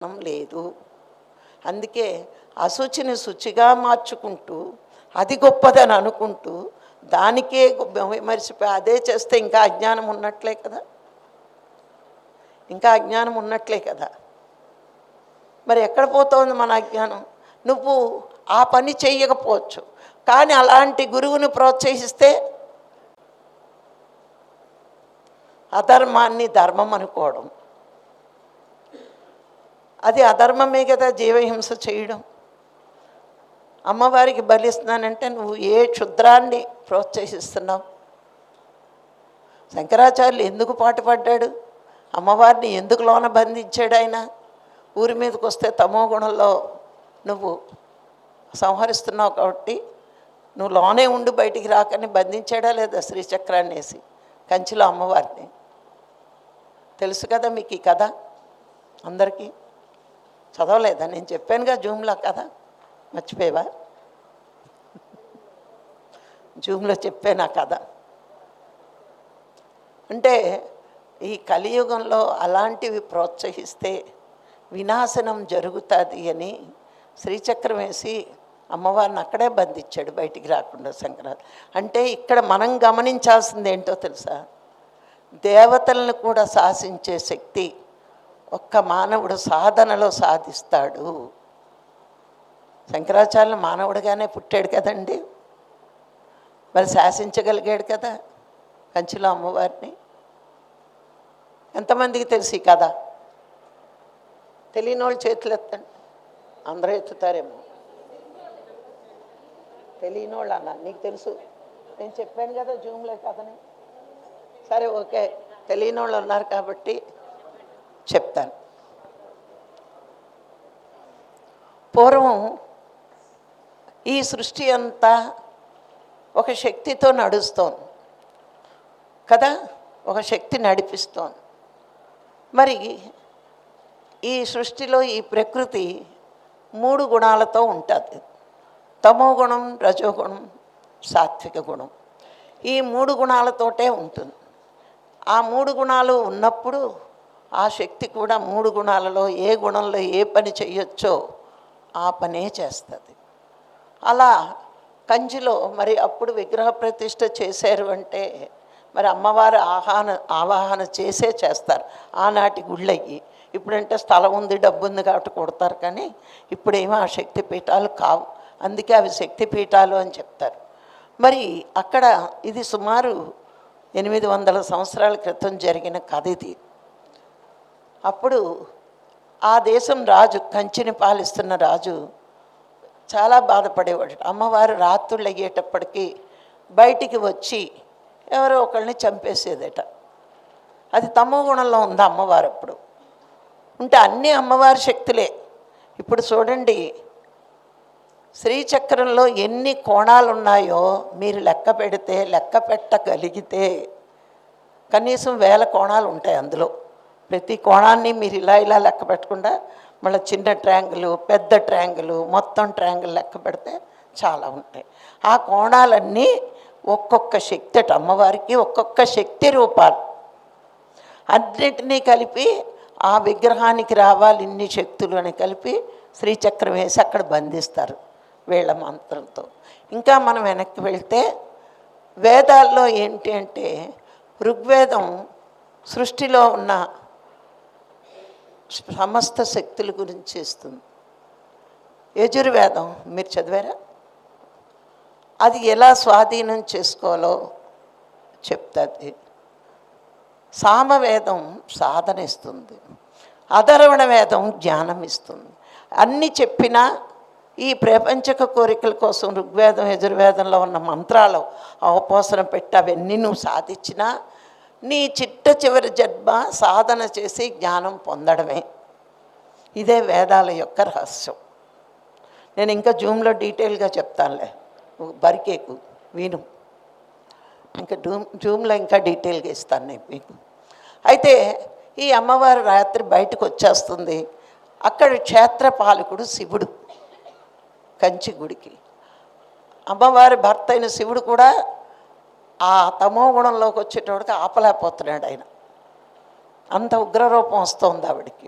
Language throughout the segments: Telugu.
లేదు. అందుకే అశుచిని శుచిగా మార్చుకుంటూ అది గొప్పదని అనుకుంటూ దానికే మరిచిపోయి అదే చేస్తే ఇంకా అజ్ఞానం ఉన్నట్లే కదా, ఇంకా అజ్ఞానం ఉన్నట్లే కదా. మరి ఎక్కడ పోతోంది మన అజ్ఞానం? నువ్వు ఆ పని చెయ్యకపోవచ్చు, కానీ అలాంటి గురువుని ప్రోత్సహిస్తే అధర్మాన్ని ధర్మం అనుకోవడం, అది అధర్మమే కదా. జీవహింస చేయడం, అమ్మవారికి బలిస్తున్నానంటే నువ్వు ఏ క్షుద్రాన్ని ప్రోత్సహిస్తున్నావు? శంకరాచార్యులు ఎందుకు పాటుపడ్డాడు? అమ్మవారిని ఎందుకు లోన బంధించాడు? ఆయన ఊరి మీదకి వస్తే తమో గుణంలో నువ్వు సంహరిస్తున్నావు కాబట్టి నువ్వు లోనే ఉండి బయటికి రాకని బంధించాడా లేదా? శ్రీచక్రాన్ని వేసి కంచిలో అమ్మవారిని. తెలుసు కదా మీకు ఈ కథ, అందరికీ చదవలేదా? నేను చెప్పానుగా జూమ్లో కథ, మర్చిపోయావా? జూమ్లో చెప్పాను ఆ కథ. అంటే ఈ కలియుగంలో అలాంటివి ప్రోత్సహిస్తే వినాశనం జరుగుతుంది అని శ్రీచక్రం వేసి అమ్మవారిని అక్కడే బంధించాడు, బయటికి రాకుండా శంకరాచార్య. అంటే ఇక్కడ మనం గమనించాల్సింది ఏంటో తెలుసా? దేవతలను కూడా శాసించే శక్తి ఒక్క మానవుడు సాధనలో సాధిస్తాడు. శంకరాచార్యులు మానవుడిగానే పుట్టాడు కదండి, మరి శాసించగలిగాడు కదా కంచిలో అమ్మవారిని. ఎంతమందికి తెలుసు ఈ కథ? తెలియని వాళ్ళు చేతులు ఎత్తండి. అందరూ ఎత్తుతారేమో. తెలియని వాళ్ళు అన్న, నీకు తెలుసు, నేను చెప్పాను కదా జూమ్లో కథని. సరే ఓకే, తెలియని వాళ్ళు ఉన్నారు కాబట్టి చెప్తాను. పూర్వం ఈ సృష్టి అంతా ఒక శక్తితో నడుస్తోంది కదా, ఒక శక్తి నడిపిస్తోంది. మరి ఈ సృష్టిలో ఈ ప్రకృతి 3 గుణాలతో ఉంటుంది: తమో గుణం, రజోగుణం, సాత్విక గుణం. ఈ 3 గుణాలతోటే ఉంటుంది. ఆ 3 గుణాలు ఉన్నప్పుడు ఆ శక్తి కూడా 3 గుణాలలో ఏ గుణంలో ఏ పని చేయొచ్చో ఆ పనే చేస్తుంది. అలా కంచిలో మరి అప్పుడు విగ్రహ ప్రతిష్ఠ చేశారు అంటే మరి అమ్మవారు ఆవాహన చేస్తారు ఆనాటి గుళ్ళయ్యి. ఇప్పుడంటే స్థలం ఉంది, డబ్బు ఉంది కాబట్టి కొడతారు, కానీ ఇప్పుడేమో ఆ శక్తి పీఠాలు కావు, అందుకే అవి శక్తి పీఠాలు అని చెప్తారు. మరి అక్కడ ఇది సుమారు 800 సంవత్సరాల క్రితం జరిగిన కథ ఇది. అప్పుడు ఆ దేశం రాజు, కంచిని పాలిస్తున్న రాజు చాలా బాధపడేవాడు. అమ్మవారు రాత్రుళ్ళు అయ్యేటప్పటికీ బయటికి వచ్చి ఎవరో ఒకళ్ళని చంపేసేదట. అది తమో గుణంలో ఉంది అమ్మవారు. అప్పుడు ఉంటే అన్నీ అమ్మవారి శక్తులే. ఇప్పుడు చూడండి, శ్రీచక్రంలో ఎన్ని కోణాలు ఉన్నాయో మీరు లెక్క పెట్టగలిగితే కనీసం 1000 కోణాలు ఉంటాయి అందులో. ప్రతి కోణాన్ని మీరు ఇలా లెక్క పెట్టకుండా మళ్ళీ చిన్న ట్రయాంగిల్, పెద్ద ట్రయాంగిల్, మొత్తం ట్రయాంగిల్ లెక్క పెడితే చాలా ఉంటాయి. ఆ కోణాలన్నీ ఒక్కొక్క శక్తి అమ్మవారికి, ఒక్కొక్క శక్తి రూపాలు అన్నిటినీ కలిపి ఆ విగ్రహానికి రావాలి ఇన్ని శక్తులు అని కలిపి శ్రీచక్రం వేసి అక్కడ బంధిస్తారు వీళ్ళ మంత్రంతో. ఇంకా మనం వెనక్కి వెళ్తే వేదాల్లో ఏంటి అంటే ఋగ్వేదం సృష్టిలో ఉన్న సమస్త శక్తుల గురించి ఇస్తుంది. యజుర్వేదం మీరు చదివారా? అది ఎలా స్వాధీనం చేసుకోవాలో చెప్తుంది. సామవేదం సాధన ఇస్తుంది. అధర్వణ వేదం జ్ఞానం ఇస్తుంది. అన్నీ చెప్పినా ఈ ప్రపంచక కోరికల కోసం ఋగ్వేదం యజుర్వేదంలో ఉన్న మంత్రాలు అవపోసన పెట్టి అవన్నీ నువ్వు సాధించినా నీ చివరి జన్మ సాధన చేసి జ్ఞానం పొందడమే. ఇదే వేదాల యొక్క రహస్యం. నేను ఇంకా జూమ్లో డీటెయిల్గా చెప్తానులే, బరికేకు విను. ఇంకా జూమ్లో ఇంకా డీటెయిల్గా ఇస్తాను నేను మీకు. అయితే ఈ అమ్మవారు రాత్రి బయటకు వచ్చేస్తుంది. అక్కడ క్షేత్రపాలకుడు శివుడు, కంచి గుడికి. అమ్మవారి భర్త అయిన శివుడు కూడా ఆ తమో గుణంలోకి వచ్చేటోడికి ఆపలేకపోతున్నాడు ఆయన. అంత ఉగ్రరూపం వస్తుంది ఆవిడికి.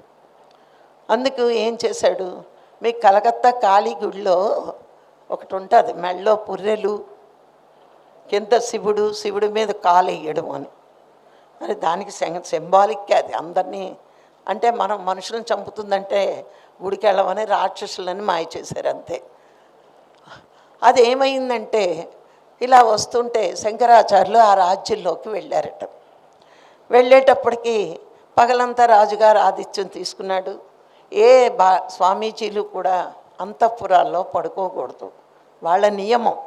అందుకు ఏం చేశాడు, మీ కలకత్తా కాళీ గుడిలో ఒకటి ఉంటుంది, మెళ్ళో పుర్రెలు, కింద శివుడు, శివుడి మీద కాలు వేయడం అని. మరి దానికి సింబాలిక్కే అది. అందరినీ అంటే మనం మనుషులను చంపుతుందంటే గుడికి వెళ్ళమని రాక్షసులని మాయ చేశారు అంతే. అది ఏమైందంటే ఇలా వస్తుంటే శంకరాచార్యులు ఆ రాజ్యంలోకి వెళ్ళారట. వెళ్ళేటప్పటికి పగలంతా రాజుగారు ఆతిథ్యం తీసుకున్నాడు. ఏ స్వామీజీలు కూడా అంతఃపురాల్లో పడుకోకూడదు, వాళ్ళ నియమం.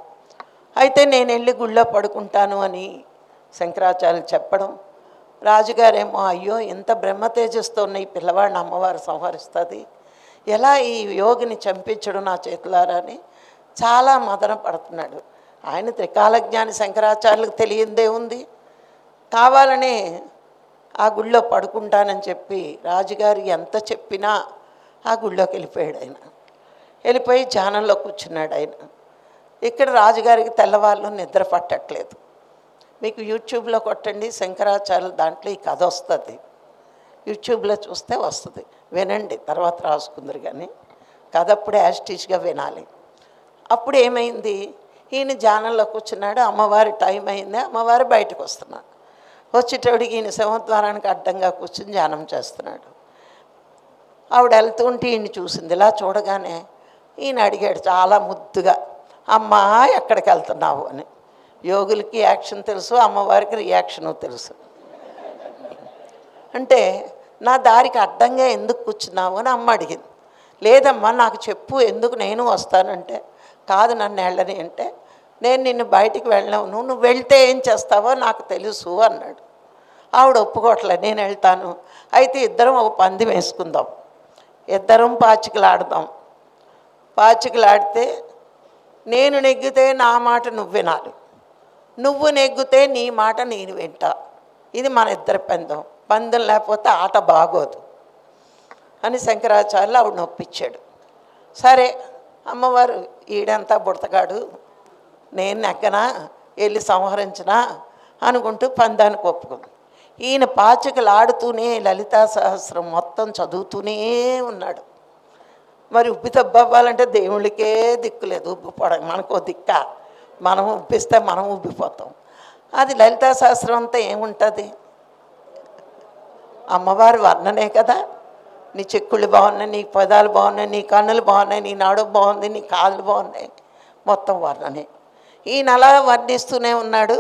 అయితే నేను వెళ్ళి గుళ్ళో పడుకుంటాను అని శంకరాచార్యులు చెప్పడం, రాజుగారేమో అయ్యో ఇంత బ్రహ్మ తేజస్తో ఉన్న ఈ పిల్లవాడిని అమ్మవారు సంహరిస్తుంది, ఎలా ఈ యోగిని చంపించడం నా చేతులారా అని చాలా మదన పడుతున్నాడు. ఆయన త్రికాలజ్ఞాని, శంకరాచార్యులకు తెలియందే ఉంది. కావాలనే ఆ గుళ్ళో పడుకుంటానని చెప్పి రాజుగారు ఎంత చెప్పినా ఆ గుళ్ళోకి వెళ్ళిపోయాడు. ఆయన వెళ్ళిపోయి ధ్యానంలో కూర్చున్నాడు. ఆయన ఇక్కడ రాజుగారికి తెల్లవాళ్ళు నిద్ర పట్టట్లేదు. మీకు యూట్యూబ్లో కొట్టండి శంకరాచార్యులు, దాంట్లో ఈ కథ వస్తుంది. యూట్యూబ్లో చూస్తే వస్తుంది, వినండి, తర్వాత రాసుకుందరు. కానీ కథ అప్పుడే యాస్టీజ్గా వినాలి. అప్పుడు ఏమైంది, ఈయన ధ్యానంలో కూర్చున్నాడు. అమ్మవారి టైం అయింది, అమ్మవారు బయటకు వస్తున్నాడు. వచ్చేటోడికి ఈయన సింహద్వారానికి అడ్డంగా కూర్చుని ధ్యానం చేస్తున్నాడు. ఆవిడ వెళ్తుంటే ఈయన చూసింది. ఇలా చూడగానే ఈయన అడిగాడు చాలా ముద్దుగా, అమ్మా ఎక్కడికి వెళ్తున్నావు అని. యోగులకి యాక్షన్ తెలుసు, అమ్మవారికి రియాక్షను తెలుసు. అంటే నా దారికి అడ్డంగా ఎందుకు కూర్చున్నావు అని అమ్మ అడిగింది. లేదమ్మా నాకు చెప్పు, ఎందుకు నేను వస్తానంటే, కాదు నన్ను వెళ్ళని అంటే, నేను నిన్ను బయటికి వెళ్ళను, నువ్వు వెళ్తే ఏం చేస్తావో నాకు తెలుసు అన్నాడు. ఆవిడ ఒప్పుకోవట్లే, నేను వెళ్తాను. అయితే ఇద్దరం ఒక పందెం వేసుకుందాం, ఇద్దరం పాచికలాడదాం. పాచికలాడితే నేను నెగ్గితే నా మాట నువ్వు వినాలి, నువ్వు నెగ్గితే నీ మాట నేను వింటా. ఇది మన ఇద్దరి పందెం, పందెం లేకపోతే ఆట బాగోదు అని శంకరాచార్యులు ఆవిడ నొప్పించాడు. సరే అమ్మవారు ఈడంతా బుడతగాడు, నేను నెగ్గనా, వెళ్ళి సంహరించినా అనుకుంటూ పందానికి ఒప్పుకుంది. ఈయన పాచికలు ఆడుతూనే లలితా సహస్రం మొత్తం చదువుతూనే ఉన్నాడు. మరి ఉబ్బి తబ్బవ్వాలంటే దేవుళ్ళకే దిక్కు లేదు, ఉబ్బిపోవడం మనకో దిక్క, మనం ఉబ్బిస్తే మనం ఉబ్బిపోతాం. అది లలితా సహస్రం అంతా ఏముంటుంది, అమ్మవారి వర్ణనే కదా. నీ చెక్కుళ్ళు బాగున్నాయి, నీ పదాలు బాగున్నాయి, నీ కన్నులు బాగున్నాయి, నీ నడుము బాగుంది, నీ కాళ్ళు బాగున్నాయి, మొత్తం వర్ణనే. ఈయన అలా వర్ణిస్తూనే ఉన్నాడు.